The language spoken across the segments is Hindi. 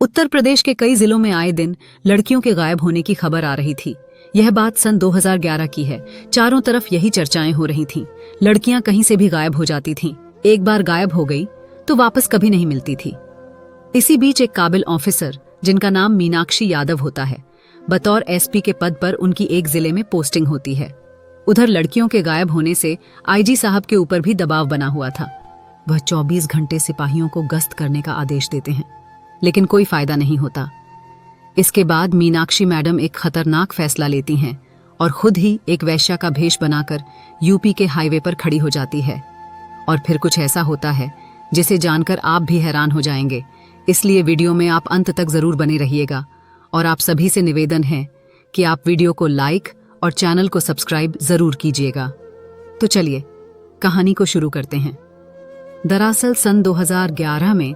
उत्तर प्रदेश के कई जिलों में आए दिन लड़कियों के गायब होने की खबर आ रही थी। यह बात सन 2011 की है। चारों तरफ यही चर्चाएं हो रही थीं। लड़कियां कहीं से भी गायब हो जाती थीं। एक बार गायब हो गई तो वापस कभी नहीं मिलती थी। इसी बीच एक काबिल ऑफिसर जिनका नाम मीनाक्षी यादव होता है, बतौर एसपी के पद पर उनकी एक जिले में पोस्टिंग होती है। उधर लड़कियों के गायब होने से आईजी साहब के ऊपर भी दबाव बना हुआ था। वह 24 घंटे सिपाहियों को गश्त करने का आदेश देते हैं, लेकिन कोई फायदा नहीं होता। इसके बाद मीनाक्षी मैडम एक खतरनाक फैसला लेती हैं और खुद ही एक वेश्या का भेष बनाकर यूपी के हाईवे पर खड़ी हो जाती है। और फिर कुछ ऐसा होता है जिसे जानकर आप भी हैरान हो जाएंगे। इसलिए वीडियो में आप अंत तक जरूर बने रहिएगा और आप सभी से निवेदन है कि आप वीडियो को लाइक और चैनल को सब्सक्राइब जरूर कीजिएगा। तो चलिए कहानी को शुरू करते हैं। दरअसल सन 2011 में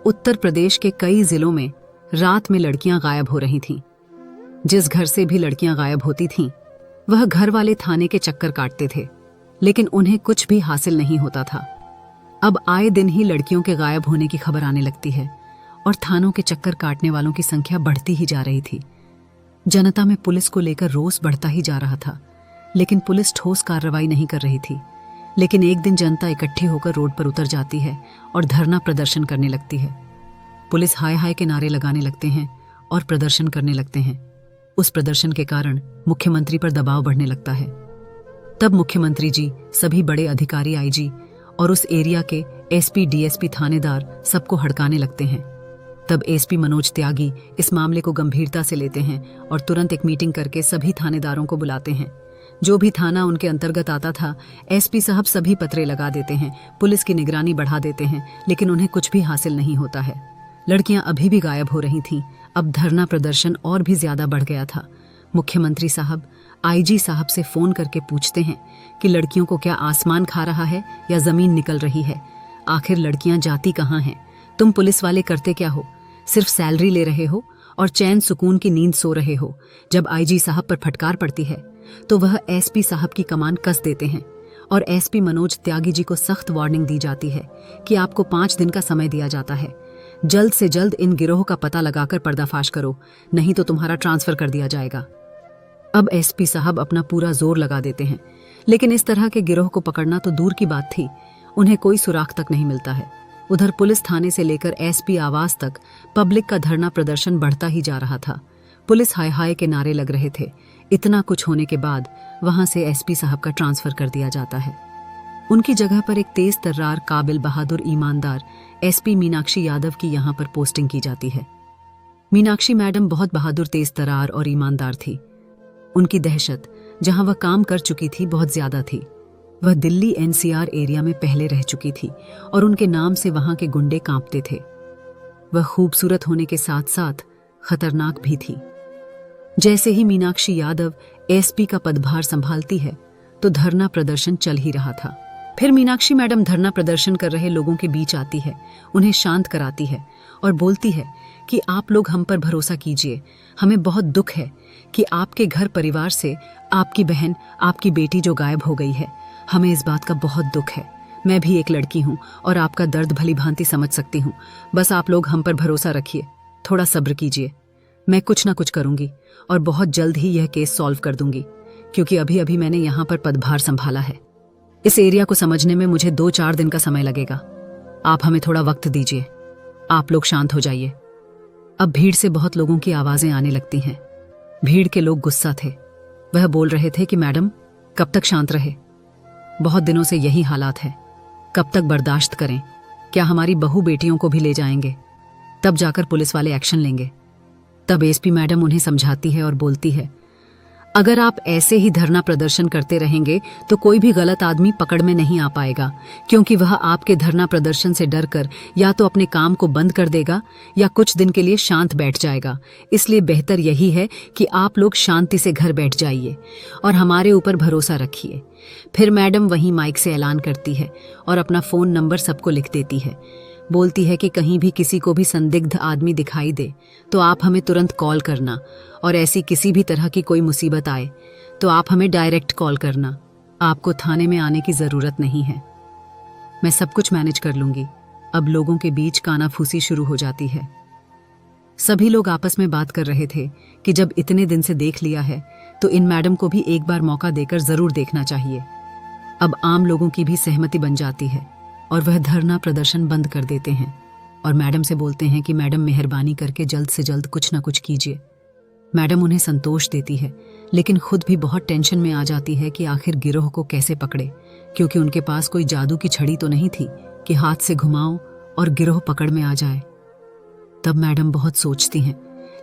उत्तर प्रदेश के कई जिलों में रात में लड़कियां गायब हो रही थीं। जिस घर से भी लड़कियां गायब होती थीं, वह घर वाले थाने के चक्कर काटते थे, लेकिन उन्हें कुछ भी हासिल नहीं होता था। अब आए दिन ही लड़कियों के गायब होने की खबर आने लगती है और थानों के चक्कर काटने वालों की संख्या बढ़ती ही जा रही थी। जनता में पुलिस को लेकर रोष बढ़ता ही जा रहा था, लेकिन पुलिस ठोस कार्रवाई नहीं कर रही थी। लेकिन एक दिन जनता इकट्ठी होकर रोड पर उतर जाती है और धरना प्रदर्शन करने लगती है। पुलिस हाय हाय के नारे लगाने लगते हैं और प्रदर्शन करने लगते हैं। उस प्रदर्शन के कारण मुख्यमंत्री पर दबाव बढ़ने लगता है। तब मुख्यमंत्री जी, सभी बड़े अधिकारी, आईजी और उस एरिया के एसपी, डीएसपी, थानेदार सबको हड़काने लगते हैं। तब एसपी मनोज त्यागी इस मामले को गंभीरता से लेते हैं और तुरंत एक मीटिंग करके सभी थानेदारों को बुलाते हैं। जो भी थाना उनके अंतर्गत आता था, एसपी साहब सभी पत्रे लगा देते हैं, पुलिस की निगरानी बढ़ा देते हैं, लेकिन उन्हें कुछ भी हासिल नहीं होता है। लड़कियां अभी भी गायब हो रही थीं। अब धरना प्रदर्शन और भी ज्यादा बढ़ गया था। मुख्यमंत्री साहब आईजी साहब से फोन करके पूछते हैं कि लड़कियों को क्या आसमान खा रहा है या जमीन निकल रही है? आखिर लड़कियां जाती कहाँ हैं? तुम पुलिस वाले करते क्या हो? सिर्फ सैलरी ले रहे हो और चैन सुकून की नींद सो रहे हो। जब आईजी साहब पर फटकार पड़ती है तो वह एसपी साहब की कमान कस देते हैं और एसपी मनोज त्यागी जी को सख्त वार्निंग दी जाती है कि आपको 5 दिन का समय दिया जाता है। जल्द से जल्द इन गिरोह का पता लगाकर पर्दाफाश करो, नहीं तो तुम्हारा ट्रांसफर कर दिया जाएगा। अब एसपी साहब अपना पूरा जोर लगा देते हैं, लेकिन इस तरह के गिरोह को पकड़ना तो दूर की बात थी, उन्हें कोई सुराग तक नहीं मिलता है। उधर पुलिस थाने से लेकर एसपी आवास तक पब्लिक का धरना प्रदर्शन बढ़ता ही जा रहा था। पुलिस हाय हाय के नारे लग रहे थे। इतना कुछ होने के बाद वहां से एसपी साहब का ट्रांसफर कर दिया जाता है। उनकी जगह पर एक तेज तर्रार, काबिल, बहादुर, ईमानदार एसपी मीनाक्षी यादव की यहां पर पोस्टिंग की जाती है। मीनाक्षी मैडम बहुत बहादुर, तेज तर्रार और ईमानदार थी। उनकी दहशत जहां वह काम कर चुकी थी बहुत ज्यादा थी। वह दिल्ली एनसीआर एरिया में पहले रह चुकी थी और उनके नाम से वहां के गुंडे कांपते थे। वह खूबसूरत होने के साथ साथ खतरनाक भी थी। जैसे ही मीनाक्षी यादव एसपी का पदभार संभालती है तो धरना प्रदर्शन चल ही रहा था। फिर मीनाक्षी मैडम धरना प्रदर्शन कर रहे लोगों के बीच आती है, उन्हें शांत कराती है और बोलती है कि आप लोग हम पर भरोसा कीजिए। हमें बहुत दुख है कि आपके घर परिवार से आपकी बहन, आपकी बेटी जो गायब हो गई है। हमें इस बात का बहुत दुख है। मैं भी एक लड़की हूँ और आपका दर्द भली भांति समझ सकती हूँ। बस आप लोग हम पर भरोसा रखिए, थोड़ा सब्र कीजिए। मैं कुछ ना कुछ करूंगी और बहुत जल्द ही यह केस सॉल्व कर दूंगी, क्योंकि अभी अभी मैंने यहाँ पर पदभार संभाला है। इस एरिया को समझने में मुझे 2-4 दिन का समय लगेगा। आप हमें थोड़ा वक्त दीजिए। आप लोग शांत हो जाइए। अब भीड़ से बहुत लोगों की आवाजें आने लगती हैं। भीड़ के लोग गुस्सा थे। वह बोल रहे थे कि मैडम कब तक शांत रहे? बहुत दिनों से यही हालात है, कब तक बर्दाश्त करें? क्या हमारी बहू बेटियों को भी ले जाएंगे? तब जाकर पुलिस वाले एक्शन लेंगे। तब एसपी मैडम उन्हें समझाती है और बोलती है, अगर आप ऐसे ही धरना प्रदर्शन करते रहेंगे तो कोई भी गलत आदमी पकड़ में नहीं आ पाएगा, क्योंकि वह आपके धरना प्रदर्शन से डरकर या तो अपने काम को बंद कर देगा या कुछ दिन के लिए शांत बैठ जाएगा। इसलिए बेहतर यही है कि आप लोग शांति से घर बैठ जाइए और हमारे ऊपर भरोसा रखिए। फिर मैडम वहीं माइक से ऐलान करती है और अपना फ़ोन नंबर सबको लिख देती है। बोलती है कि कहीं भी किसी को भी संदिग्ध आदमी दिखाई दे तो आप हमें तुरंत कॉल करना, और ऐसी किसी भी तरह की कोई मुसीबत आए तो आप हमें डायरेक्ट कॉल करना। आपको थाने में आने की ज़रूरत नहीं है। मैं सब कुछ मैनेज कर लूंगी। अब लोगों के बीच कानाफूसी शुरू हो जाती है। सभी लोग आपस में बात कर रहे थे कि जब इतने दिन से देख लिया है तो इन मैडम को भी एक बार मौका देकर जरूर देखना चाहिए। अब आम लोगों की भी सहमति बन जाती है और वह धरना प्रदर्शन बंद कर देते हैं और मैडम से बोलते हैं कि मैडम मेहरबानी करके जल्द से जल्द कुछ ना कुछ कीजिए। मैडम उन्हें संतोष देती है, लेकिन खुद भी बहुत टेंशन में आ जाती है कि आखिर गिरोह को कैसे पकड़े, क्योंकि उनके पास कोई जादू की छड़ी तो नहीं थी कि हाथ से घुमाओ और गिरोह पकड़ में आ जाए। तब मैडम बहुत सोचती हैं,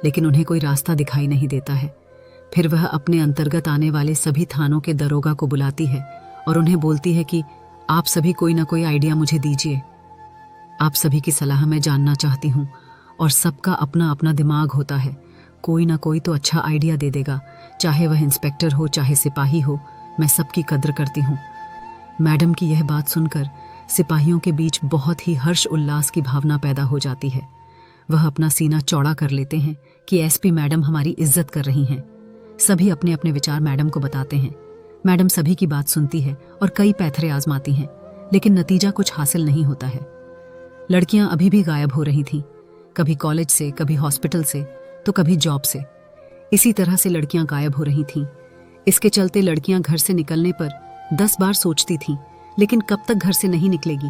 लेकिन उन्हें कोई रास्ता दिखाई नहीं देता है। फिर वह अपने अंतर्गत आने वाले सभी थानों के दरोगा को बुलाती है और उन्हें बोलती है कि आप सभी कोई ना कोई आइडिया मुझे दीजिए। आप सभी की सलाह मैं जानना चाहती हूँ और सबका अपना अपना दिमाग होता है, कोई ना कोई तो अच्छा आइडिया दे देगा, चाहे वह इंस्पेक्टर हो चाहे सिपाही हो, मैं सबकी कद्र करती हूँ। मैडम की यह बात सुनकर सिपाहियों के बीच बहुत ही हर्ष उल्लास की भावना पैदा हो जाती है। वह अपना सीना चौड़ा कर लेते हैं कि एसपी मैडम हमारी इज्जत कर रही हैं। सभी अपने अपने विचार मैडम को बताते हैं। मैडम सभी की बात सुनती है और कई पैथरे आजमाती हैं, लेकिन नतीजा कुछ हासिल नहीं होता है। लड़कियां अभी भी गायब हो रही थीं, कभी कॉलेज से, कभी हॉस्पिटल से, तो कभी जॉब से। इसी तरह से लड़कियां गायब हो रही थीं। इसके चलते लड़कियां घर से निकलने पर 10 बार सोचती थीं, लेकिन कब तक घर से नहीं निकलेगी,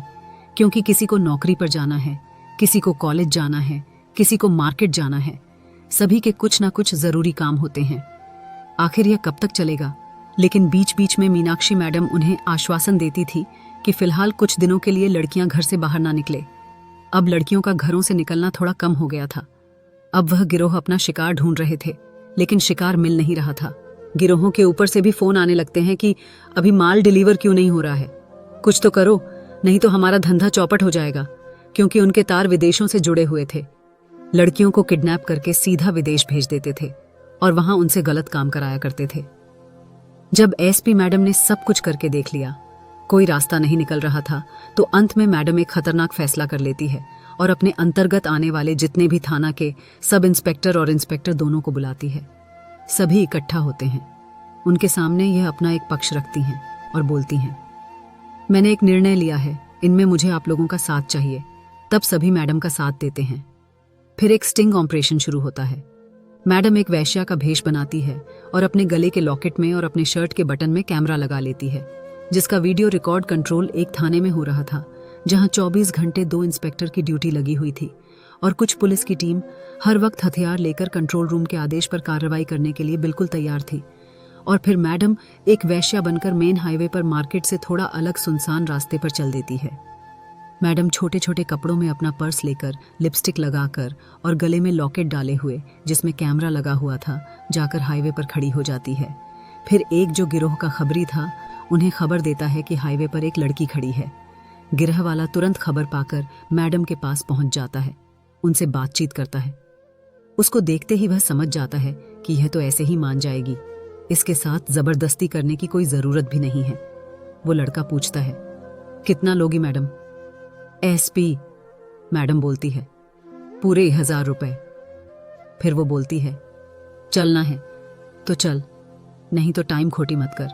क्योंकि किसी को नौकरी पर जाना है, किसी को कॉलेज जाना है, किसी को मार्केट जाना है। सभी के कुछ ना कुछ जरूरी काम होते हैं। आखिर यह कब तक चलेगा? लेकिन बीच बीच में मीनाक्षी मैडम उन्हें आश्वासन देती थी कि फिलहाल कुछ दिनों के लिए लड़कियां घर से बाहर ना निकले। अब लड़कियों का घरों से निकलना थोड़ा कम हो गया था। अब वह गिरोह अपना शिकार ढूंढ रहे थे, लेकिन शिकार मिल नहीं रहा था। गिरोहों के ऊपर से भी फोन आने लगते हैं कि अभी माल डिलीवर क्यों नहीं हो रहा है, कुछ तो करो, नहीं तो हमारा धंधा चौपट हो जाएगा, क्योंकि उनके तार विदेशों से जुड़े हुए थे। लड़कियों को किडनैप करके सीधा विदेश भेज देते थे और वहां उनसे गलत काम कराया करते थे। जब एसपी मैडम ने सब कुछ करके देख लिया, कोई रास्ता नहीं निकल रहा था, तो अंत में मैडम एक खतरनाक फैसला कर लेती है और अपने अंतर्गत आने वाले जितने भी थाना के सब इंस्पेक्टर और इंस्पेक्टर दोनों को बुलाती है। सभी इकट्ठा होते हैं। उनके सामने यह अपना एक पक्ष रखती हैं और बोलती हैं, मैंने एक निर्णय लिया है, इनमें मुझे आप लोगों का साथ चाहिए। तब सभी मैडम का साथ देते हैं। फिर एक स्टिंग ऑपरेशन शुरू होता है। मैडम एक वेश्या का भेष बनाती है और अपने गले के लॉकेट में और अपने शर्ट के बटन में कैमरा लगा लेती है, जिसका वीडियो रिकॉर्ड कंट्रोल एक थाने में हो रहा था, जहां 24 घंटे 2 इंस्पेक्टर की ड्यूटी लगी हुई थी और कुछ पुलिस की टीम हर वक्त हथियार लेकर कंट्रोल रूम के आदेश पर कार्रवाई करने के लिए बिल्कुल तैयार थी। और फिर मैडम एक वेश्या बनकर मेन हाईवे पर मार्केट से थोड़ा अलग सुनसान रास्ते पर चल देती है। मैडम छोटे छोटे कपड़ों में अपना पर्स लेकर, लिपस्टिक लगाकर और गले में लॉकेट डाले हुए जिसमें कैमरा लगा हुआ था, जाकर हाईवे पर खड़ी हो जाती है। फिर एक जो गिरोह का खबरी था उन्हें खबर देता है कि हाईवे पर एक लड़की खड़ी है। गिरह वाला तुरंत खबर पाकर मैडम के पास पहुंच जाता है, उनसे बातचीत करता है। उसको देखते ही वह समझ जाता है कि यह तो ऐसे ही मान जाएगी, इसके साथ जबरदस्ती करने की कोई जरूरत भी नहीं है। वो लड़का पूछता है, कितना लोगी मैडम? एसपी मैडम बोलती है, पूरे 1000 रुपए। फिर वो बोलती है, चलना है तो चल, नहीं तो टाइम खोटी मत कर।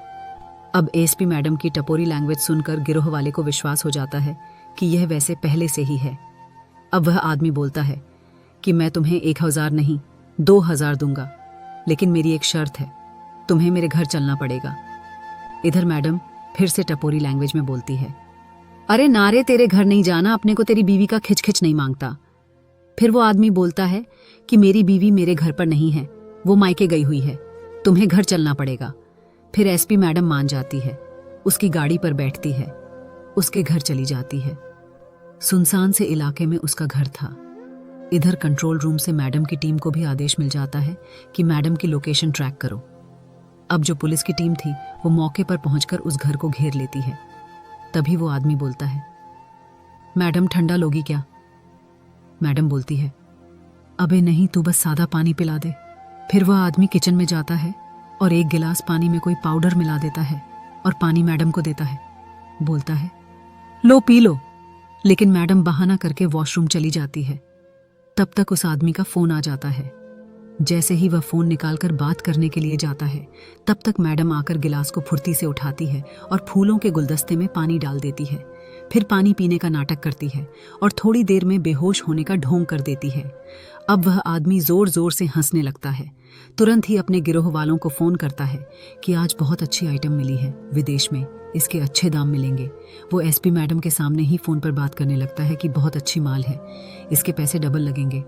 अब एसपी मैडम की टपोरी लैंग्वेज सुनकर गिरोह वाले को विश्वास हो जाता है कि यह वैसे पहले से ही है। अब वह आदमी बोलता है कि मैं तुम्हें 1000 नहीं 2000 दूंगा, लेकिन मेरी एक शर्त है, तुम्हें मेरे घर चलना पड़ेगा। इधर मैडम फिर से टपोरी लैंग्वेज में बोलती है, अरे नारे, तेरे घर नहीं जाना, अपने को तेरी बीवी का खिच नहीं मांगता। फिर वो आदमी बोलता है कि मेरी बीवी मेरे घर पर नहीं है, वो मायके गई हुई है, तुम्हें घर चलना पड़ेगा। फिर एसपी मैडम मान जाती है, उसकी गाड़ी पर बैठती है, उसके घर चली जाती है। सुनसान से इलाके में उसका घर था। इधर कंट्रोल रूम से मैडम की टीम को भी आदेश मिल जाता है कि मैडम की लोकेशन ट्रैक करो। अब जो पुलिस की टीम थी वो मौके पर पहुंचकर उस घर को घेर लेती है। तभी वो आदमी बोलता है, मैडम ठंडा लोगी क्या? मैडम बोलती है, अबे नहीं, तू बस सादा पानी पिला दे। फिर वह आदमी किचन में जाता है और एक गिलास पानी में कोई पाउडर मिला देता है और पानी मैडम को देता है। बोलता है, लो पी लो। लेकिन मैडम बहाना करके वॉशरूम चली जाती है। तब तक उस आदमी का फोन आ जाता है। जैसे ही वह फोन निकालकर बात करने के लिए जाता है, तब तक मैडम आकर गिलास को फुर्ती से उठाती है और फूलों के गुलदस्ते में पानी डाल देती है। फिर पानी पीने का नाटक करती है और थोड़ी देर में बेहोश होने का ढोंग कर देती है। अब वह आदमी जोर जोर से हंसने लगता है। तुरंत ही अपने गिरोह वालों को फोन करता है कि आज बहुत अच्छी आइटम मिली है विदेश में, इसके अच्छे दाम मिलेंगे। वो एसपी मैडम के सामने ही फोन पर बात करने लगता है कि बहुत अच्छी माल है, इसके पैसे डबल लगेंगे,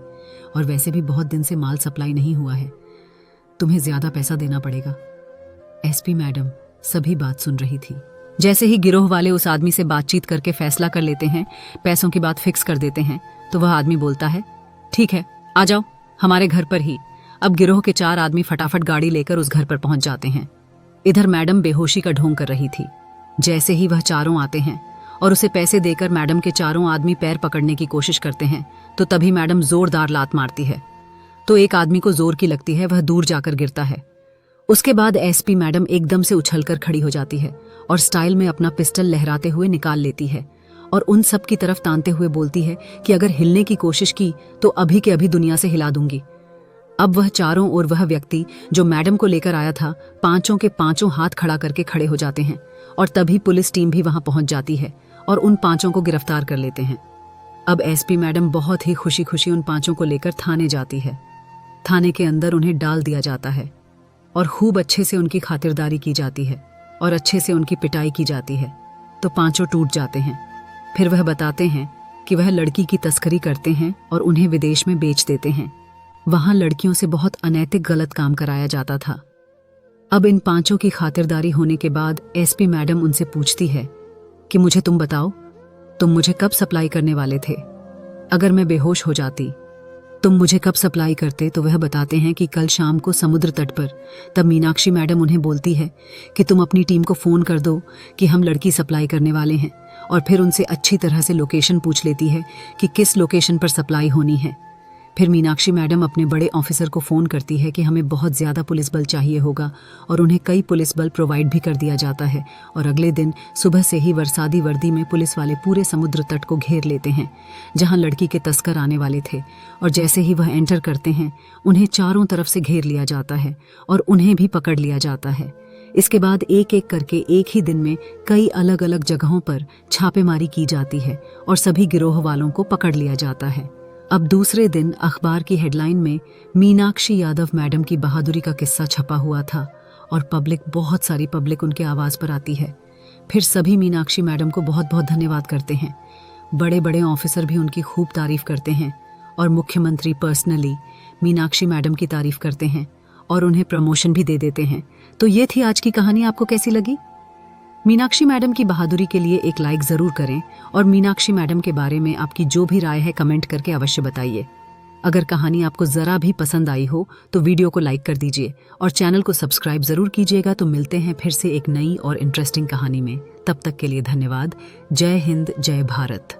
और वैसे भी बहुत दिन से माल सप्लाई नहीं हुआ है, तुम्हें ज्यादा पैसा देना पड़ेगा। एसपी मैडम सभी बात सुन रही थी। जैसे ही गिरोह वाले उस आदमी से बातचीत करके फैसला कर लेते हैं, पैसों की बात फिक्स कर देते हैं, तो वह आदमी बोलता है, ठीक है, आ जाओ हमारे घर पर ही। अब गिरोह के 4 आदमी फटाफट गाड़ी लेकर उस घर पर पहुंच जाते हैं। इधर मैडम बेहोशी का ढोंग कर रही थी। जैसे ही वह चारों आते हैं और उसे पैसे देकर मैडम के चारों आदमी पैर पकड़ने की कोशिश करते हैं, तो तभी मैडम जोरदार लात मारती है। तो एक आदमी को जोर की लगती है, वह दूर जाकर गिरता है। उसके बाद एसपी मैडम एकदम से उछलकर खड़ी हो जाती है और स्टाइल में अपना पिस्टल लहराते हुए निकाल लेती है और उन सब की तरफ तानते हुए बोलती है कि अगर हिलने की कोशिश की तो अभी के अभी दुनिया से हिला दूंगी। अब वह चारों और वह व्यक्ति जो मैडम को लेकर आया था, पांचों के पांचों हाथ खड़ा करके खड़े हो जाते हैं और तभी पुलिस टीम भी वहां पहुंच जाती है और उन पांचों को गिरफ्तार कर लेते हैं। अब एसपी मैडम बहुत ही खुशी खुशी उन पांचों को लेकर थाने जाती है। थाने के अंदर उन्हें डाल दिया जाता है और खूब अच्छे से उनकी खातिरदारी की जाती है और अच्छे से उनकी पिटाई की जाती है। तो पांचों टूट जाते हैं। फिर वह बताते हैं कि वह लड़की की तस्करी करते हैं और उन्हें विदेश में बेच देते हैं। वहां लड़कियों से बहुत अनैतिक गलत काम कराया जाता था। अब इन पांचों की खातिरदारी होने के बाद एसपी मैडम उनसे पूछती है कि मुझे तुम बताओ, तुम मुझे कब सप्लाई करने वाले थे? अगर मैं बेहोश हो जाती तुम मुझे कब सप्लाई करते? तो वह बताते हैं कि कल शाम को समुद्र तट पर। तब मीनाक्षी मैडम उन्हें बोलती है कि तुम अपनी टीम को फोन कर दो कि हम लड़की सप्लाई करने वाले हैं, और फिर उनसे अच्छी तरह से लोकेशन पूछ लेती है कि किस लोकेशन पर सप्लाई होनी है। फिर मीनाक्षी मैडम अपने बड़े ऑफिसर को फ़ोन करती है कि हमें बहुत ज़्यादा पुलिस बल चाहिए होगा, और उन्हें कई पुलिस बल प्रोवाइड भी कर दिया जाता है। और अगले दिन सुबह से ही वरसादी वर्दी में पुलिस वाले पूरे समुद्र तट को घेर लेते हैं जहां लड़की के तस्कर आने वाले थे, और जैसे ही वह एंटर करते हैं उन्हें चारों तरफ से घेर लिया जाता है और उन्हें भी पकड़ लिया जाता है। इसके बाद एक एक करके एक ही दिन में कई अलग अलग जगहों पर छापेमारी की जाती है और सभी गिरोह वालों को पकड़ लिया जाता है। अब दूसरे दिन अखबार की हेडलाइन में मीनाक्षी यादव मैडम की बहादुरी का किस्सा छपा हुआ था और बहुत सारी पब्लिक उनके आवाज़ पर आती है। फिर सभी मीनाक्षी मैडम को बहुत बहुत धन्यवाद करते हैं। बड़े बड़े ऑफिसर भी उनकी खूब तारीफ करते हैं और मुख्यमंत्री पर्सनली मीनाक्षी मैडम की तारीफ करते हैं और उन्हें प्रमोशन भी दे देते हैं। तो ये थी आज की कहानी। आपको कैसी लगी? मीनाक्षी मैडम की बहादुरी के लिए एक लाइक ज़रूर करें और मीनाक्षी मैडम के बारे में आपकी जो भी राय है कमेंट करके अवश्य बताइए। अगर कहानी आपको ज़रा भी पसंद आई हो तो वीडियो को लाइक कर दीजिए और चैनल को सब्सक्राइब ज़रूर कीजिएगा। तो मिलते हैं फिर से एक नई और इंटरेस्टिंग कहानी में। तब तक के लिए धन्यवाद। जय हिंद, जय भारत।